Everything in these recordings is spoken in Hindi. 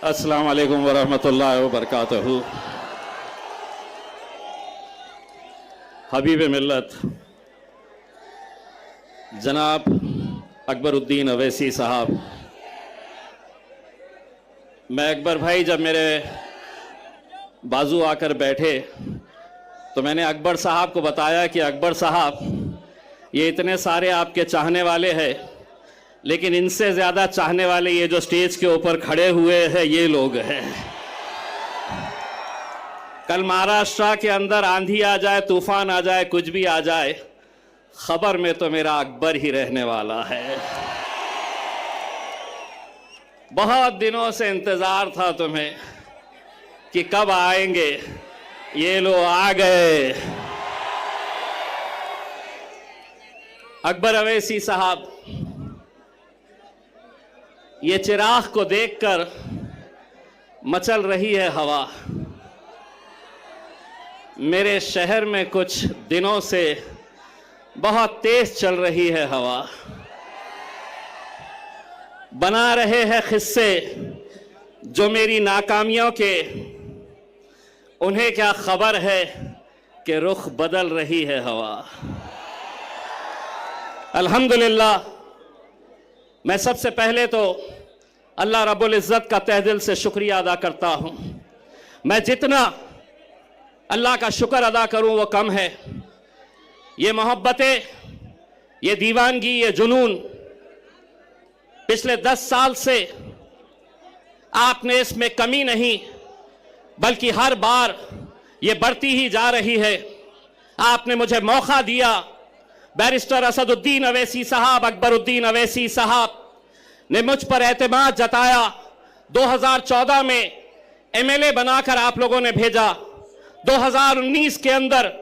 अस्सलाम वालेकुम वरहमतुल्लाहि वबरकातुहू। हबीब मिल्लत जनाब अकबरुद्दीन अवैसी साहब, मैं अकबर भाई जब मेरे बाजू आकर बैठे तो मैंने अकबर साहब को बताया कि अकबर साहब, ये इतने सारे आपके चाहने वाले हैं, लेकिन इनसे ज़्यादा चाहने वाले ये जो स्टेज के ऊपर खड़े हुए हैं ये लोग हैं। कल महाराष्ट्र के अंदर आंधी आ जाए, तूफान आ जाए, कुछ भी आ जाए, खबर में तो मेरा अकबर ही रहने वाला है। बहुत दिनों से इंतज़ार था तुम्हें कि कब आएंगे, ये लोग आ गए। अकबर अवैसी साहब, ये चिराग को देखकर मचल रही है हवा। मेरे शहर में कुछ दिनों से बहुत तेज चल रही है हवा। बना रहे हैं किस्से जो मेरी नाकामियों के, उन्हें क्या खबर है कि रुख बदल रही है हवा। अल्हम्दुलिल्लाह, मैं सबसे पहले तो अल्लाह रब्बुल इज़्ज़त का तहे दिल से शुक्रिया अदा करता हूँ। मैं जितना अल्लाह का शुक्र अदा करूँ वो कम है। ये मोहब्बतें, ये दीवानगी, ये जुनून पिछले 10 साल से आपने इसमें कमी नहीं, बल्कि हर बार ये बढ़ती ही जा रही है। आपने मुझे मौका दिया। बैरिस्टर असदुद्दीन अवैसी साहब, अकबरुद्दीन अवैसी साहब ने मुझ पर एतमाद जताया। 2014 में एमएलए बनाकर आप लोगों ने भेजा। 2019 के अंदर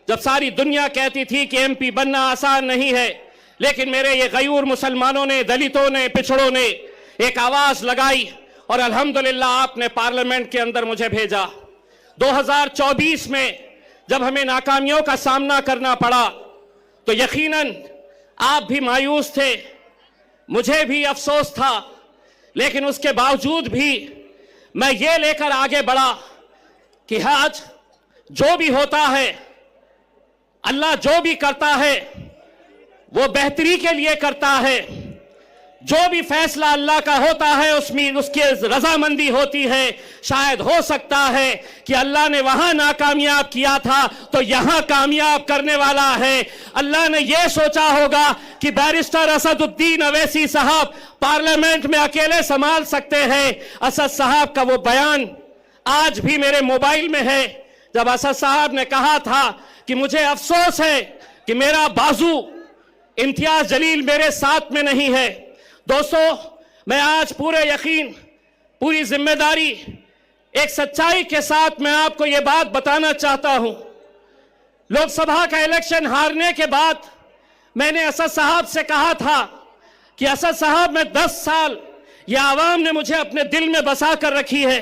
जब सारी दुनिया कहती थी कि एमपी बनना आसान नहीं है, लेकिन मेरे ये गयूर मुसलमानों ने, दलितों ने, पिछड़ों ने एक आवाज़ लगाई और अल्हम्दुलिल्लाह आपने पार्लियामेंट के अंदर मुझे भेजा। 2024 में जब हमें नाकामियों का सामना करना पड़ा तो यकीनन आप भी मायूस थे, मुझे भी अफसोस था, लेकिन उसके बावजूद भी मैं ये लेकर आगे बढ़ा कि आज जो भी होता है, अल्लाह जो भी करता है वो बेहतरी के लिए करता है। जो भी फैसला अल्लाह का होता है उसमें उसकी रजामंदी होती है। शायद हो सकता है कि अल्लाह ने वहां नाकामयाब किया था तो यहां कामयाब करने वाला है। अल्लाह ने यह सोचा होगा कि बैरिस्टर असदुद्दीन अवैसी साहब पार्लियामेंट में अकेले संभाल सकते हैं। असद साहब का वो बयान आज भी मेरे मोबाइल में है, जब असद साहब ने कहा था कि मुझे अफसोस है कि मेरा बाजू इम्तियाज जलील मेरे साथ में नहीं है। दोस्तों, मैं आज पूरे यकीन, पूरी जिम्मेदारी, एक सच्चाई के साथ मैं आपको यह बात बताना चाहता हूं। लोकसभा का इलेक्शन हारने के बाद मैंने असद साहब से कहा था कि असद साहब, मैं 10 साल यह आवाम ने मुझे अपने दिल में बसा कर रखी है,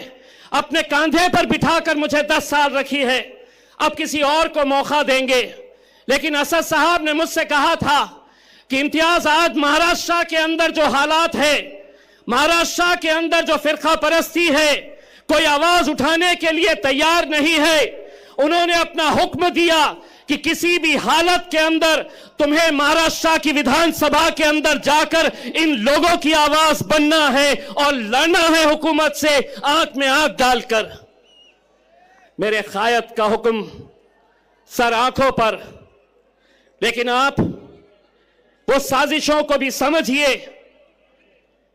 अपने कंधे पर बिठाकर मुझे 10 साल रखी है, अब किसी और को मौका देंगे। लेकिन असद साहब ने मुझसे कहा था कि इम्तियाज, आज महाराष्ट्र के अंदर जो हालात है, महाराष्ट्र के अंदर जो फिरका परस्ती है, कोई आवाज उठाने के लिए तैयार नहीं है। उन्होंने अपना हुक्म दिया कि किसी भी हालत के अंदर तुम्हें महाराष्ट्र की विधानसभा के अंदर जाकर इन लोगों की आवाज बनना है और लड़ना है हुकूमत से आंख में आंख डालकर। मेरे कायद का हुक्म सर आंखों पर, लेकिन आप वो साजिशों को भी समझिए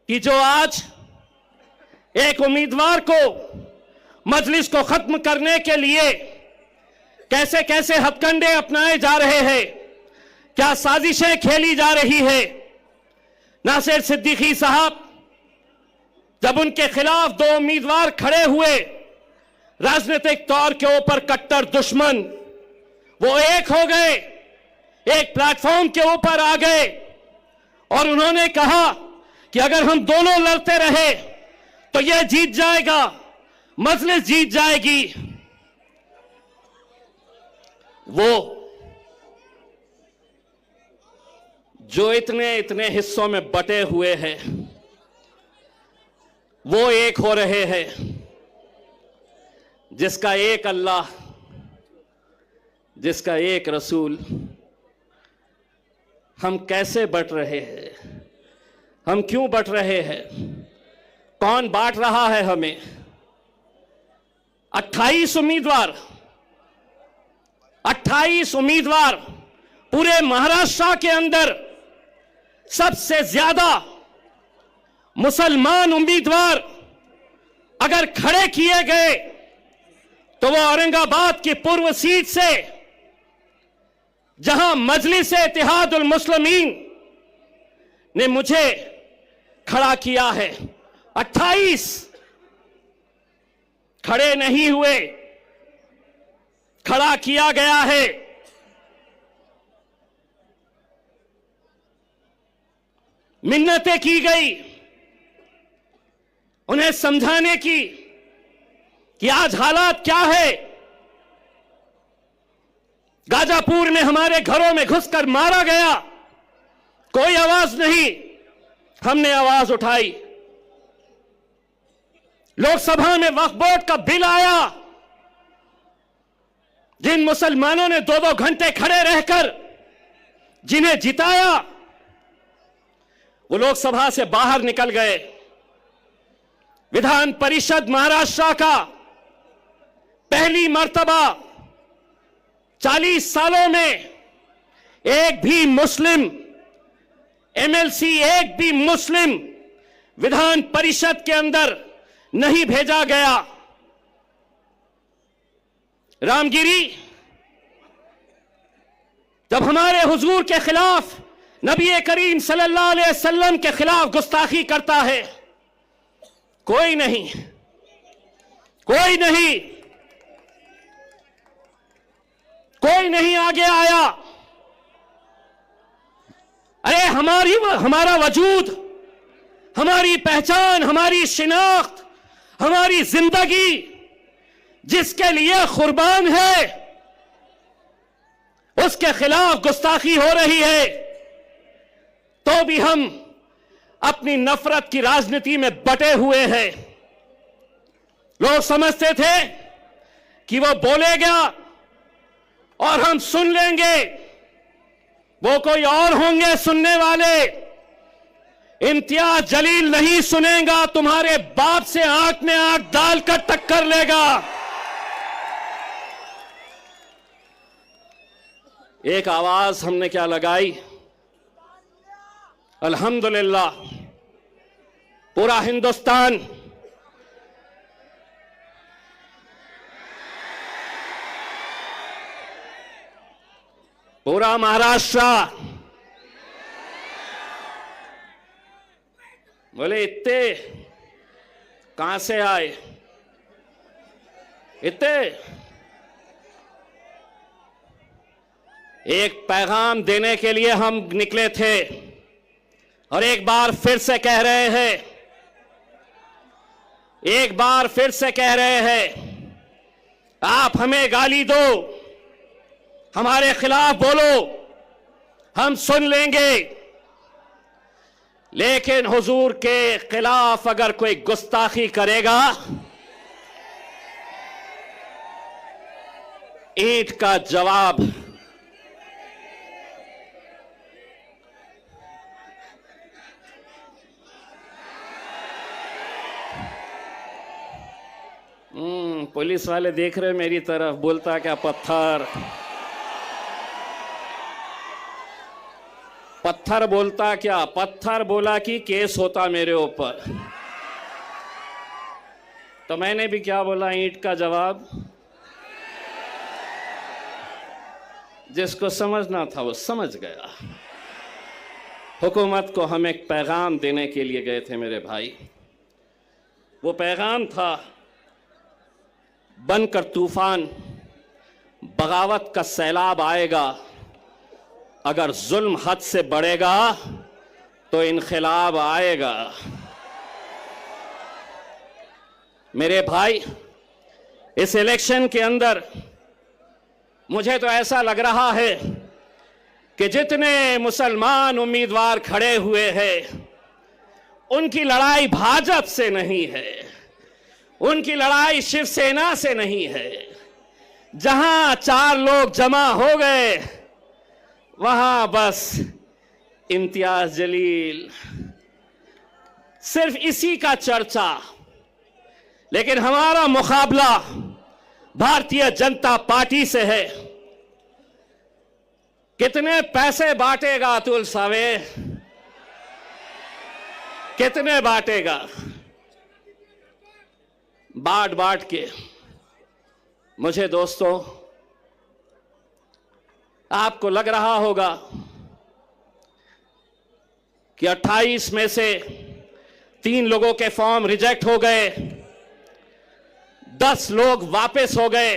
कि जो आज एक उम्मीदवार को, मजलिस को खत्म करने के लिए कैसे कैसे हथकंडे अपनाए जा रहे हैं, क्या साजिशें खेली जा रही है। नासिर सिद्दीकी साहब, जब उनके खिलाफ 2 उम्मीदवार खड़े हुए, राजनीतिक तौर के ऊपर कट्टर दुश्मन, वो एक हो गए, एक प्लेटफॉर्म के ऊपर आ गए और उन्होंने कहा कि अगर हम दोनों लड़ते रहे तो यह जीत जाएगा, मजलिस जीत जाएगी। वो जो इतने इतने हिस्सों में बटे हुए हैं, वो एक हो रहे हैं जिसका एक अल्लाह, जिसका एक रसूल। हम कैसे बट रहे हैं? हम क्यों बट रहे हैं? कौन बांट रहा है हमें? 28 उम्मीदवार, 28 उम्मीदवार पूरे महाराष्ट्र के अंदर सबसे ज्यादा मुसलमान उम्मीदवार अगर खड़े किए गए तो वो औरंगाबाद की पूर्व सीट से, जहां मजलिस इत्तेहादुल मुस्लिमीन ने मुझे खड़ा किया है, 28 खड़े नहीं हुए, खड़ा किया गया है। मिन्नतें की गई उन्हें समझाने की कि आज हालात क्या है। गाजापुर में हमारे घरों में घुसकर मारा गया, कोई आवाज नहीं, हमने आवाज उठाई। लोकसभा में वक्फ बोर्ड का बिल आया, जिन मुसलमानों ने 2-2 घंटे खड़े रहकर जिन्हें जिताया, वो लोकसभा से बाहर निकल गए। विधान परिषद महाराष्ट्र का पहली मर्तबा 40 सालों में एक भी मुस्लिम एमएलसी, एक भी मुस्लिम विधान परिषद के अंदर नहीं भेजा गया। रामगिरी जब हमारे हुजूर के खिलाफ, नबी करीम सल्लल्लाहु अलैहि वसल्लम के खिलाफ गुस्ताखी करता है, कोई नहीं, कोई नहीं, कोई नहीं आगे आया। अरे हमारा वजूद, हमारी पहचान, हमारी शिनाख्त, हमारी जिंदगी जिसके लिए कुर्बान है, उसके खिलाफ गुस्ताखी हो रही है, तो भी हम अपनी नफरत की राजनीति में बटे हुए हैं। लोग समझते थे कि वो बोलेगा और हम सुन लेंगे, वो कोई और होंगे सुनने वाले। इम्तियाज जलील नहीं सुनेगा, तुम्हारे बाप से आंख में आंख डालकर टक्कर लेगा। एक आवाज हमने क्या लगाई? अल्हम्दुलिल्लाह पूरा हिंदुस्तान पूरा महाराष्ट्र बोले इतने कहां से आए? इतने एक पैगाम देने के लिए हम निकले थे और एक बार फिर से कह रहे हैं, एक बार फिर से कह रहे हैं, आप हमें गाली दो, हमारे खिलाफ बोलो, हम सुन लेंगे, लेकिन हुजूर के खिलाफ अगर कोई गुस्ताखी करेगा, ईंट का जवाब। पुलिस वाले देख रहे मेरी तरफ, बोलता क्या पत्थर, पत्थर बोलता क्या? पत्थर बोला कि केस होता मेरे ऊपर। तो मैंने भी क्या बोला? ईंट का जवाब। जिसको समझना था वो समझ गया। हुकूमत को हम एक पैगाम देने के लिए गए थे मेरे भाई। वो पैगाम था, बनकर तूफान, बगावत का सैलाब आएगा, अगर जुल्म हद से बढ़ेगा तो इनक़िलाब आएगा। मेरे भाई, इस इलेक्शन के अंदर मुझे तो ऐसा लग रहा है कि जितने मुसलमान उम्मीदवार खड़े हुए हैं, उनकी लड़ाई भाजपा से नहीं है, उनकी लड़ाई शिवसेना से नहीं है। जहां 4 लोग जमा हो गए वहां बस इम्तियाज जलील, सिर्फ इसी का चर्चा। लेकिन हमारा मुकाबला भारतीय जनता पार्टी से है। कितने पैसे बांटेगा अतुल सावे, कितने बांटेगा? बांट बांट के मुझे दोस्तों, आपको लग रहा होगा कि 28 में से 3 लोगों के फॉर्म रिजेक्ट हो गए, 10 लोग वापस हो गए।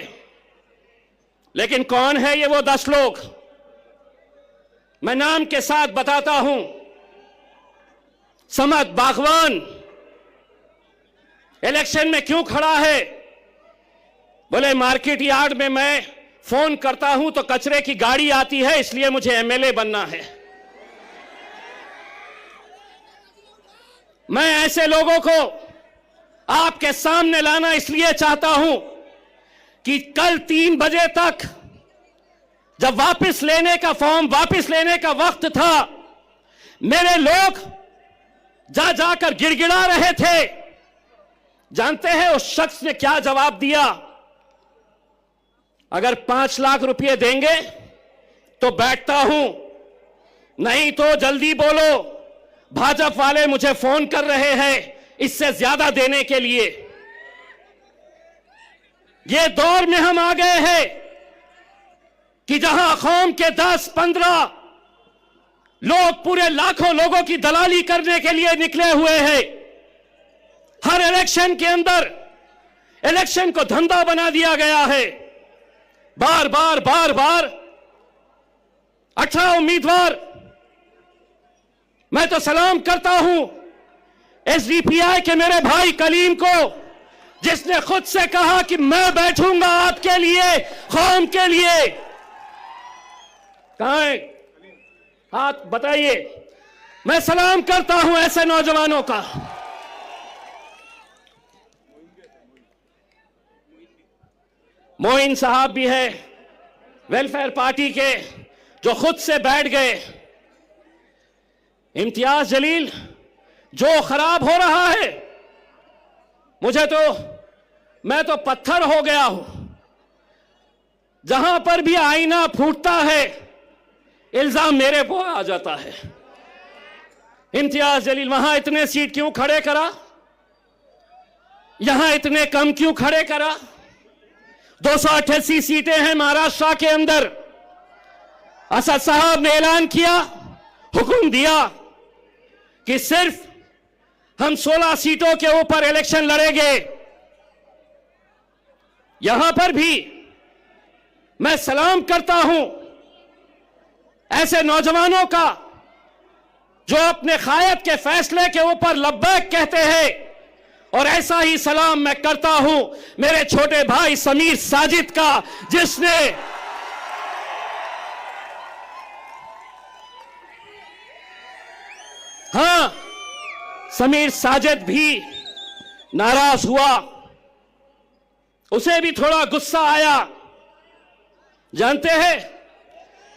लेकिन कौन है ये वो 10 लोग? मैं नाम के साथ बताता हूं। समद बागवान इलेक्शन में क्यों खड़ा है? बोले मार्केट यार्ड में मैं फोन करता हूं तो कचरे की गाड़ी आती है, इसलिए मुझे एमएलए बनना है। मैं ऐसे लोगों को आपके सामने लाना इसलिए चाहता हूं कि कल 3 बजे तक जब वापस लेने का फॉर्म वापस लेने का वक्त था, मेरे लोग जा जाकर गिड़गिड़ा रहे थे। जानते हैं उस शख्स ने क्या जवाब दिया? अगर 5 लाख रुपए देंगे तो बैठता हूं, नहीं तो जल्दी बोलो, भाजपा वाले मुझे फोन कर रहे हैं इससे ज्यादा देने के लिए। ये दौर में हम आ गए हैं कि जहां कौम के 10-15 लोग पूरे लाखों लोगों की दलाली करने के लिए निकले हुए हैं। हर इलेक्शन के अंदर इलेक्शन को धंधा बना दिया गया है। बार बार 18 उम्मीदवार। मैं तो सलाम करता हूं एसडीपीआई के मेरे भाई कलीम को, जिसने खुद से कहा कि मैं बैठूंगा आपके लिए, कौम के लिए। कहां है? हाथ बताइए। मैं सलाम करता हूं ऐसे नौजवानों का। मोइन साहब भी है वेलफेयर पार्टी के, जो खुद से बैठ गए। इम्तियाज जलील, जो खराब हो रहा है, मैं तो पत्थर हो गया हूं। जहां पर भी आईना फूटता है इल्जाम मेरे को आ जाता है। इम्तियाज जलील वहां इतने सीट क्यों खड़े करा, यहां इतने कम क्यों खड़े करा? 288 सीटें हैं महाराष्ट्र के अंदर। असद साहब ने ऐलान किया, हुक्म दिया कि सिर्फ हम 16 सीटों के ऊपर इलेक्शन लड़ेंगे। यहां पर भी मैं सलाम करता हूं ऐसे नौजवानों का जो अपने कायद के फैसले के ऊपर लब्बैक कहते हैं। और ऐसा ही सलाम मैं करता हूं मेरे छोटे भाई समीर साजिद का, जिसने समीर साजिद भी नाराज हुआ, उसे भी थोड़ा गुस्सा आया। जानते हैं,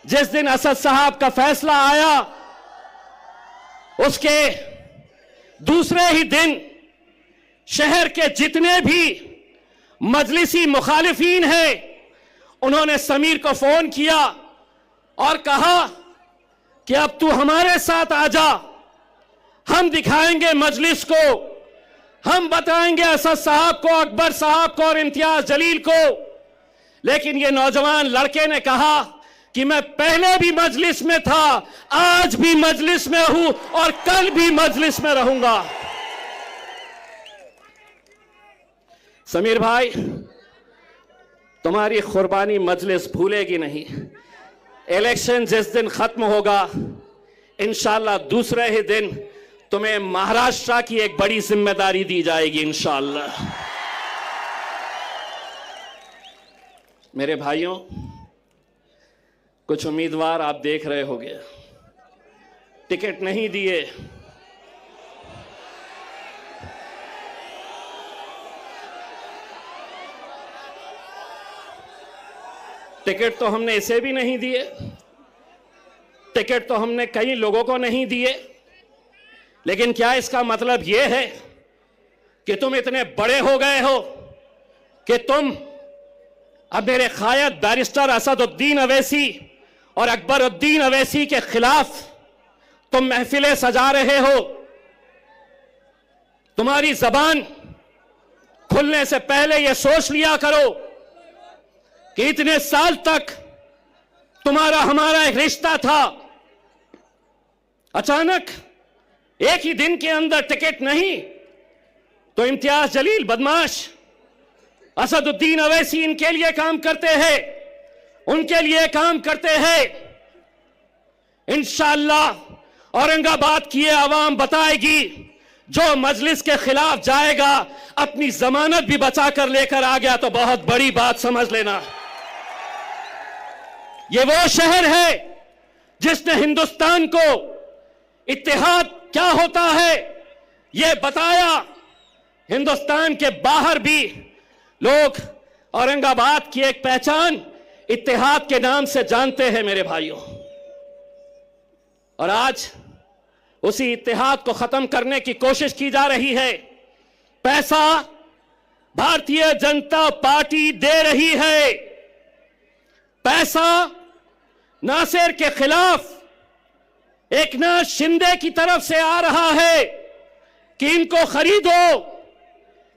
जिस दिन असद साहब का फैसला आया उसके दूसरे ही दिन शहर के जितने भी मजलिसी मुखालिफीन हैं, उन्होंने समीर को फोन किया और कहा कि अब तू हमारे साथ आ जा, हम दिखाएंगे मजलिस को, हम बताएंगे असद साहब को, अकबर साहब को और इम्तियाज जलील को। लेकिन ये नौजवान लड़के ने कहा कि मैं पहले भी मजलिस में था, आज भी मजलिस में हूं और कल भी मजलिस में रहूंगा। समीर भाई, तुम्हारी कुर्बानी मजलिस भूलेगी नहीं। इलेक्शन जिस दिन खत्म होगा, इंशाल्लाह दूसरे ही दिन तुम्हें महाराष्ट्र की एक बड़ी जिम्मेदारी दी जाएगी इंशाल्लाह। मेरे भाइयों, कुछ उम्मीदवार आप देख रहे होंगे टिकट नहीं दिए, टिकट तो हमने इसे भी नहीं दिए, टिकट तो हमने कई लोगों को नहीं दिए, लेकिन क्या इसका मतलब यह है कि तुम इतने बड़े हो गए हो कि तुम अब मेरे कायद बैरिस्टर असदुद्दीन अवैसी और अकबरुद्दीन अवैसी के खिलाफ तुम महफिलें सजा रहे हो? तुम्हारी जबान खुलने से पहले यह सोच लिया करो कि इतने साल तक तुम्हारा हमारा एक रिश्ता था, अचानक एक ही दिन के अंदर टिकट नहीं तो इम्तियाज जलील बदमाश असदुद्दीन अवैसी इनके लिए काम करते हैं, उनके लिए काम करते हैं। इंशाअल्लाह औरंगाबाद की आवाम बताएगी, जो मजलिस के खिलाफ जाएगा अपनी जमानत भी बचा कर लेकर आ गया तो बहुत बड़ी बात समझ लेना। ये वो शहर है जिसने हिंदुस्तान को इत्तेहाद क्या होता है ये बताया। हिंदुस्तान के बाहर भी लोग औरंगाबाद की एक पहचान इत्तेहाद के नाम से जानते हैं मेरे भाइयों। और आज उसी इत्तेहाद को खत्म करने की कोशिश की जा रही है। पैसा भारतीय जनता पार्टी दे रही है, पैसा नासिर के खिलाफ एकनाथ शिंदे की तरफ से आ रहा है कि इनको खरीदो,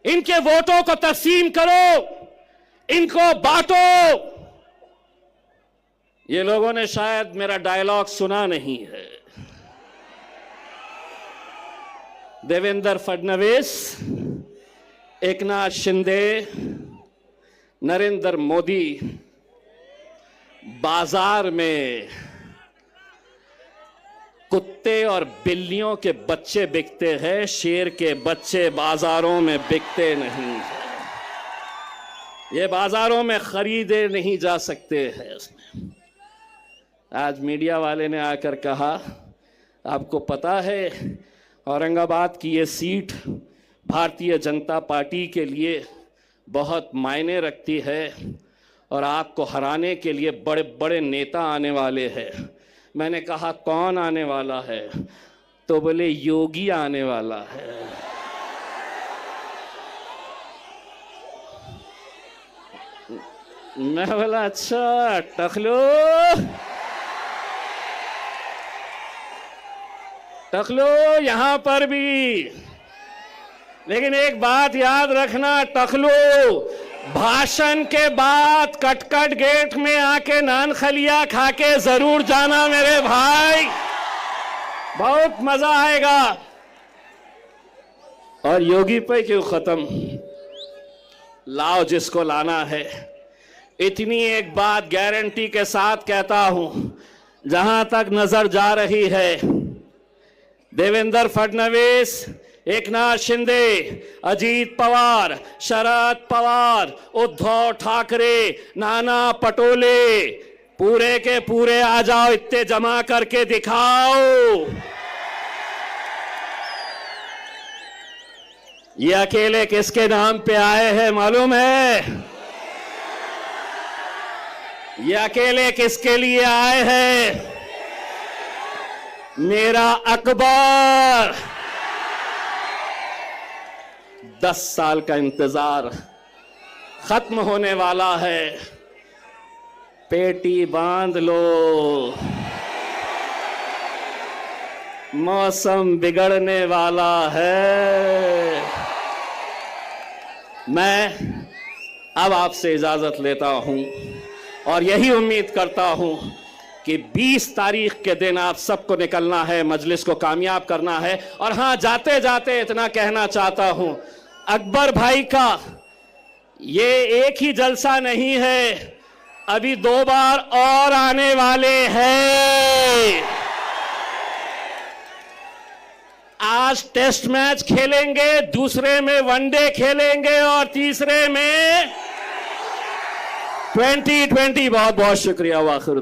इनके वोटों को तकसीम करो, इनको बांटो। ये लोगों ने शायद मेरा डायलॉग सुना नहीं है। देवेंद्र फडणवीस, एकनाथ शिंदे, नरेंद्र मोदी बाजार में कुत्ते और बिल्लियों के बच्चे बिकते हैं, शेर के बच्चे बाजारों में बिकते नहीं हैं। ये बाजारों में खरीदे नहीं जा सकते हैं। उसमें आज मीडिया वाले ने आकर कहा, आपको पता है औरंगाबाद की ये सीट भारतीय जनता पार्टी के लिए बहुत मायने रखती है और आपको हराने के लिए बड़े बड़े नेता आने वाले हैं। मैंने कहा कौन आने वाला है? तो बोले योगी आने वाला है। मैं बोला अच्छा टकलो टकलो यहां पर भी, लेकिन एक बात याद रखना टकलो, भाषण के बाद कटकट गेट में आके नान खलिया खा के जरूर जाना मेरे भाई, बहुत मजा आएगा। और योगी पे क्यों खत्म, लाओ जिसको लाना है। इतनी एक बात गारंटी के साथ कहता हूं, जहां तक नजर जा रही है देवेंद्र फडणवीस, एकनाथ शिंदे, अजीत पवार, शरद पवार, उद्धव ठाकरे, नाना पटोले, पूरे के पूरे आ जाओ, इत्ते जमा करके दिखाओ। ये अकेले किसके नाम पे आए हैं मालूम है? ये अकेले किसके लिए आए हैं? मेरा अकबर। 10 साल का इंतजार खत्म होने वाला है, पेटी बांध लो, मौसम बिगड़ने वाला है। मैं अब आपसे इजाजत लेता हूं और यही उम्मीद करता हूं कि 20 तारीख के दिन आप सबको निकलना है, मजलिस को कामयाब करना है। और हां, जाते जाते इतना कहना चाहता हूं, अकबर भाई का ये एक ही जलसा नहीं है, अभी 2 बार और आने वाले हैं। आज टेस्ट मैच खेलेंगे, दूसरे में वनडे खेलेंगे और तीसरे में 2020। बहुत बहुत शुक्रिया। वाखिर